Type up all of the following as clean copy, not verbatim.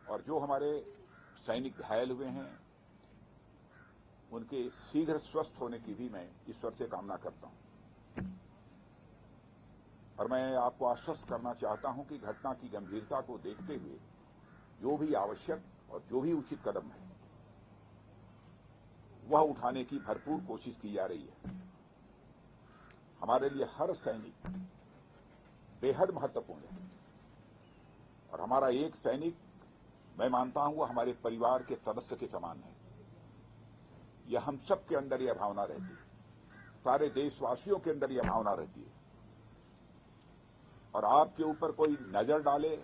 और जो हमारे सैनिक घायल हुए हैं उनके शीघ्र स्वस्थ होने की भी मैं ईश्वर से कामना करता हूं। और मैं आपको आश्वस्त करना चाहता हूं कि घटना की गंभीरता को देखते हुए जो भी आवश्यक और जो भी उचित कदम है वह उठाने की भरपूर कोशिश की जा रही है। हमारे लिए हर सैनिक बेहद महत्वपूर्ण है और हमारा एक सैनिक, मैं मानता हूं, वह हमारे परिवार के सदस्य के समान है। यह हम सब के अंदर यह भावना रहती है, सारे देशवासियों के अंदर यह भावना रहती है। और आपके ऊपर कोई नजर डाले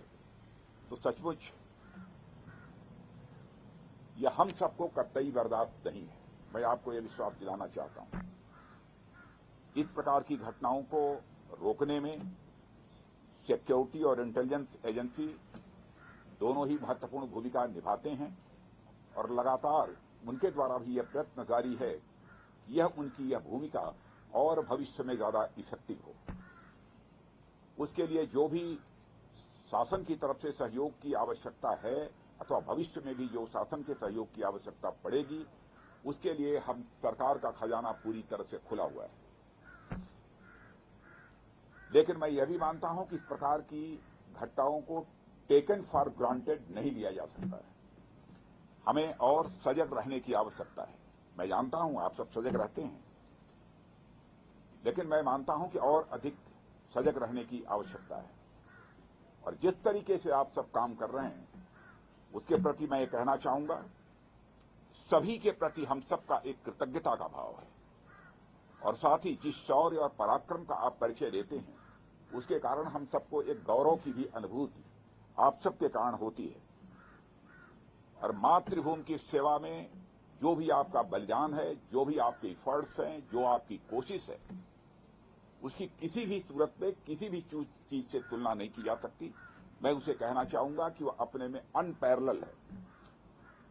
तो सचमुच यह हम सबको कतई बर्दाश्त नहीं है। मैं आपको यह विश्वास दिलाना चाहता हूं। इस प्रकार की घटनाओं को रोकने में सिक्योरिटी और इंटेलिजेंस एजेंसी दोनों ही महत्वपूर्ण भूमिका निभाते हैं और लगातार उनके द्वारा भी यह प्रयत्न जारी है कि यह उनकी यह भूमिका और भविष्य में ज्यादा इफेक्टिव हो। उसके लिए जो भी शासन की तरफ से सहयोग की आवश्यकता है अथवा भविष्य में भी जो शासन के सहयोग की आवश्यकता पड़ेगी, उसके लिए हम सरकार का खजाना पूरी तरह से खुला हुआ है। लेकिन मैं यह भी मानता हूं कि इस प्रकार की घटनाओं को टेकन फॉर ग्रांटेड नहीं लिया जा सकता है। हमें और सजग रहने की आवश्यकता है। मैं जानता हूं आप सब सजग रहते हैं, लेकिन मैं मानता हूं कि और अधिक सजग रहने की आवश्यकता है। और जिस तरीके से आप सब काम कर रहे हैं उसके प्रति मैं ये कहना चाहूंगा, सभी के प्रति हम सबका एक कृतज्ञता का भाव है। और साथ ही जिस शौर्य और पराक्रम का आप परिचय देते हैं उसके कारण हम सबको एक गौरव की भी अनुभूति आप सबके कारण होती है। और मातृभूमि की सेवा में जो भी आपका बलिदान है, जो भी आपके एफर्ट्स हैं, जो आपकी कोशिश है, उसकी किसी भी सूरत में किसी भी चीज से तुलना नहीं की जा सकती। मैं उसे कहना चाहूंगा कि वह अपने में अनपैरेलल है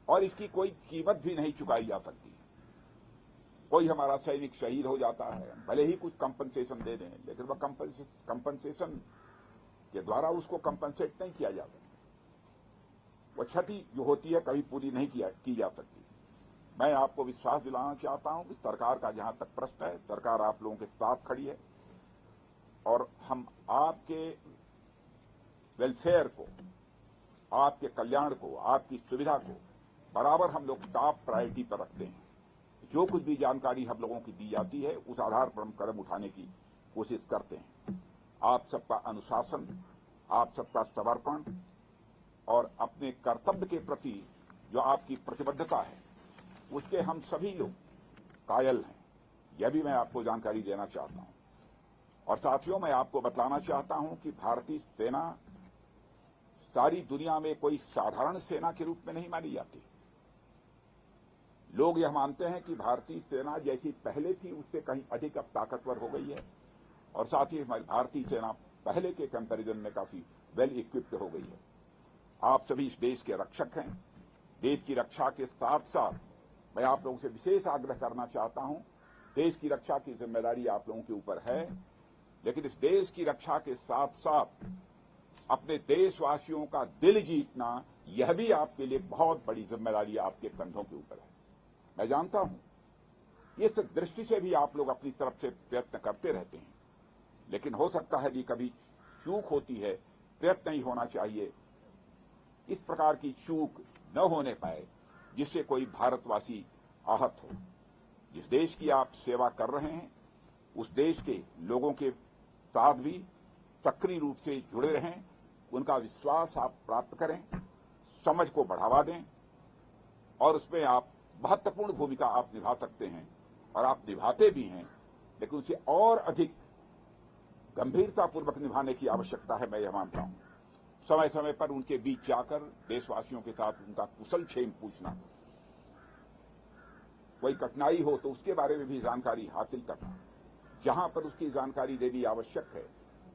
और इसकी कोई कीमत भी नहीं चुकाई जा सकती। कोई हमारा सैनिक शहीद हो जाता है, भले ही कुछ कंपनसेशन दे दें, लेकिन वह कंपनसेशन के द्वारा उसको कंपनसेट नहीं किया जाता। वह क्षति जो होती है कभी पूरी नहीं की जा सकती। मैं आपको विश्वास दिलाना चाहता हूं कि सरकार का जहां तक प्रश्न है, सरकार आप लोगों के साथ खड़ी है और हम आपके वेलफेयर को, आपके कल्याण को, आपकी सुविधा को बराबर हम लोग टॉप प्रायोरिटी पर रखते हैं। जो कुछ भी जानकारी हम लोगों की दी जाती है उस आधार पर हम कदम उठाने की कोशिश करते हैं। आप सबका अनुशासन, आप सबका समर्पण और अपने कर्तव्य के प्रति जो आपकी प्रतिबद्धता है उसके हम सभी लोग कायल हैं। यह भी मैं आपको जानकारी देना चाहता हूं। और साथियों, मैं आपको बतलाना चाहता हूं कि भारतीय सेना सारी दुनिया में कोई साधारण सेना के रूप में नहीं मानी जाती। लोग यह मानते हैं कि भारतीय सेना जैसी पहले थी उससे कहीं अधिक अब ताकतवर हो गई है और साथ ही हमारी भारतीय सेना पहले के कंपैरिजन में काफी वेल इक्विप्ड हो गई है। आप सभी इस देश के रक्षक हैं। देश की रक्षा के साथ साथ मैं आप लोगों से विशेष आग्रह करना चाहता हूं, देश की रक्षा की जिम्मेदारी आप लोगों के ऊपर है, लेकिन इस देश की रक्षा के साथ साथ अपने देशवासियों का दिल जीतना यह भी आपके लिए बहुत बड़ी जिम्मेदारी आपके कंधों के ऊपर है। मैं जानता हूं इस दृष्टि से भी आप लोग अपनी तरफ से प्रयत्न करते रहते हैं, लेकिन हो सकता है कि कभी चूक होती है, प्रयत्न नहीं होना चाहिए। इस प्रकार की चूक न होने पाए जिससे कोई भारतवासी आहत हो। जिस देश की आप सेवा कर रहे हैं उस देश के लोगों के साथ भी सक्रिय रूप से जुड़े रहें, उनका विश्वास आप प्राप्त करें, समझ को बढ़ावा दें और उसमें आप महत्वपूर्ण भूमिका आप निभा सकते हैं और आप निभाते भी हैं, लेकिन उसे और अधिक गंभीरतापूर्वक निभाने की आवश्यकता है। मैं यह मानता हूं समय समय पर उनके बीच जाकर देशवासियों के साथ उनका कुशल क्षेम पूछना, कोई कठिनाई हो तो उसके बारे में भी जानकारी हासिल करना, जहां पर उसकी जानकारी देनी आवश्यक है,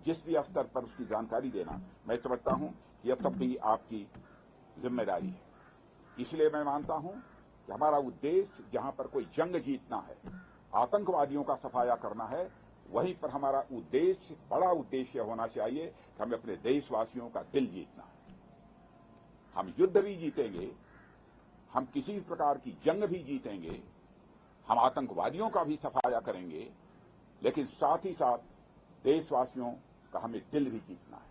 जिस भी स्तर पर उसकी जानकारी देना, मैं समझता हूं यह सब भी आपकी जिम्मेदारी है। इसलिए मैं मानता हूं कि हमारा उद्देश्य जहां पर कोई जंग जीतना है, आतंकवादियों का सफाया करना है, वहीं पर हमारा उद्देश्य, बड़ा उद्देश्य होना चाहिए कि हमें अपने देशवासियों का दिल जीतना है। हम युद्ध भी जीतेंगे, हम किसी भी प्रकार की जंग भी जीतेंगे, हम आतंकवादियों का भी सफाया करेंगे, लेकिन साथ ही साथ देशवासियों का हमें दिल भी जीतना है।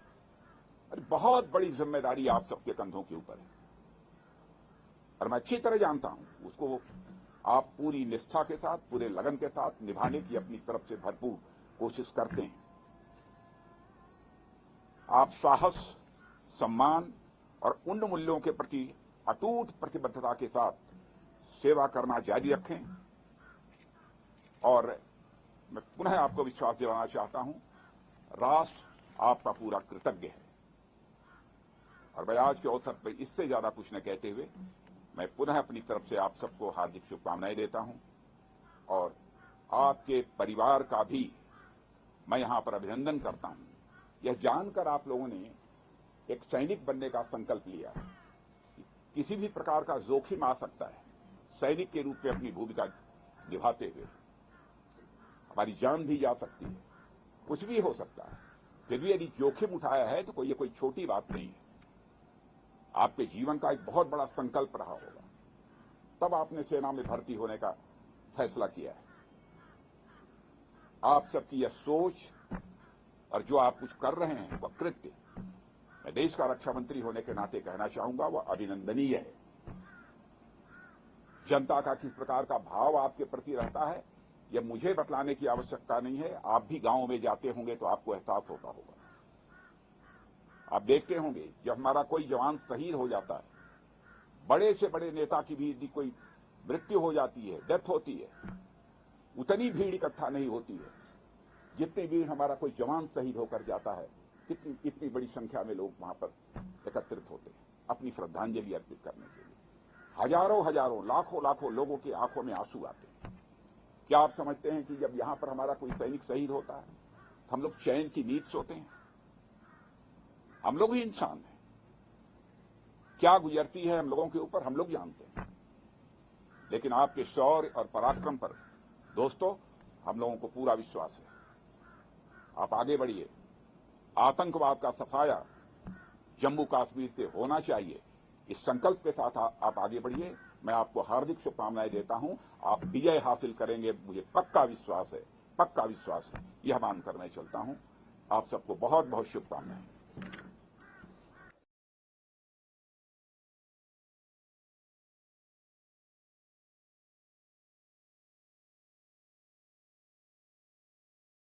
और बहुत बड़ी जिम्मेदारी आप सबके कंधों के ऊपर है और मैं अच्छी तरह जानता हूं उसको आप पूरी निष्ठा के साथ, पूरे लगन के साथ निभाने की अपनी तरफ से भरपूर कोशिश करते हैं। आप साहस, सम्मान और उन मूल्यों के प्रति अटूट प्रतिबद्धता के साथ सेवा करना जारी रखें और मैं पुनः आपको विश्वास दिलाना चाहता हूं, राष्ट्र आपका पूरा कृतज्ञ है। और मैं आज के अवसर पर इससे ज्यादा कुछ न कहते हुए मैं पुनः अपनी तरफ से आप सबको हार्दिक शुभकामनाएं देता हूं और आपके परिवार का भी मैं यहां पर अभिनंदन करता हूं। यह जानकर आप लोगों ने एक सैनिक बनने का संकल्प लिया है। किसी भी प्रकार का जोखिम आ सकता है, सैनिक के रूप में अपनी भूमिका निभाते हुए हमारी जान भी जा सकती है, कुछ भी हो सकता है। फिर भी यदि जोखिम उठाया है तो ये कोई छोटी बात नहीं है। आपके जीवन का एक बहुत बड़ा संकल्प रहा होगा, तब आपने सेना में भर्ती होने का फैसला किया है। आप सबकी यह सोच और जो आप कुछ कर रहे हैं वह कृत्य, मैं देश का रक्षा मंत्री होने के नाते कहना चाहूंगा, वह अभिनंदनीय है। जनता का किस प्रकार का भाव आपके प्रति रहता है यह मुझे बतलाने की आवश्यकता नहीं है। आप भी गांव में जाते होंगे तो आपको एहसास होता होगा। आप देखते होंगे जब हमारा कोई जवान शहीद हो जाता है, बड़े से बड़े नेता की भी यदि कोई मृत्यु हो जाती है, डेथ होती है, उतनी भीड़ इकट्ठा नहीं होती है जितनी भीड़ हमारा कोई जवान शहीद होकर जाता है। इतनी बड़ी संख्या में लोग वहां पर एकत्रित होते हैं अपनी श्रद्धांजलि अर्पित करने के लिए। हजारों हजारों, लाखों लाखों लोगों की आंखों में आंसू आते हैं। क्या आप समझते हैं कि जब यहां पर हमारा कोई सैनिक शहीद होता है तो हम लोग चैन की नींद सोते हैं? हम लोग ही इंसान हैं, क्या गुजरती है हम लोगों के ऊपर हम लोग जानते हैं। लेकिन आपके शौर्य और पराक्रम पर दोस्तों हम लोगों को पूरा विश्वास है। आप आगे बढ़िए। आतंकवाद का सफाया जम्मू कश्मीर से होना चाहिए, इस संकल्प के साथ आप आगे बढ़िए। मैं आपको हार्दिक शुभकामनाएं देता हूं। आप विजय हासिल करेंगे, मुझे पक्का विश्वास है, पक्का विश्वास है। यह मानकर मैं चलता हूं। आप सबको बहुत बहुत शुभकामनाएं।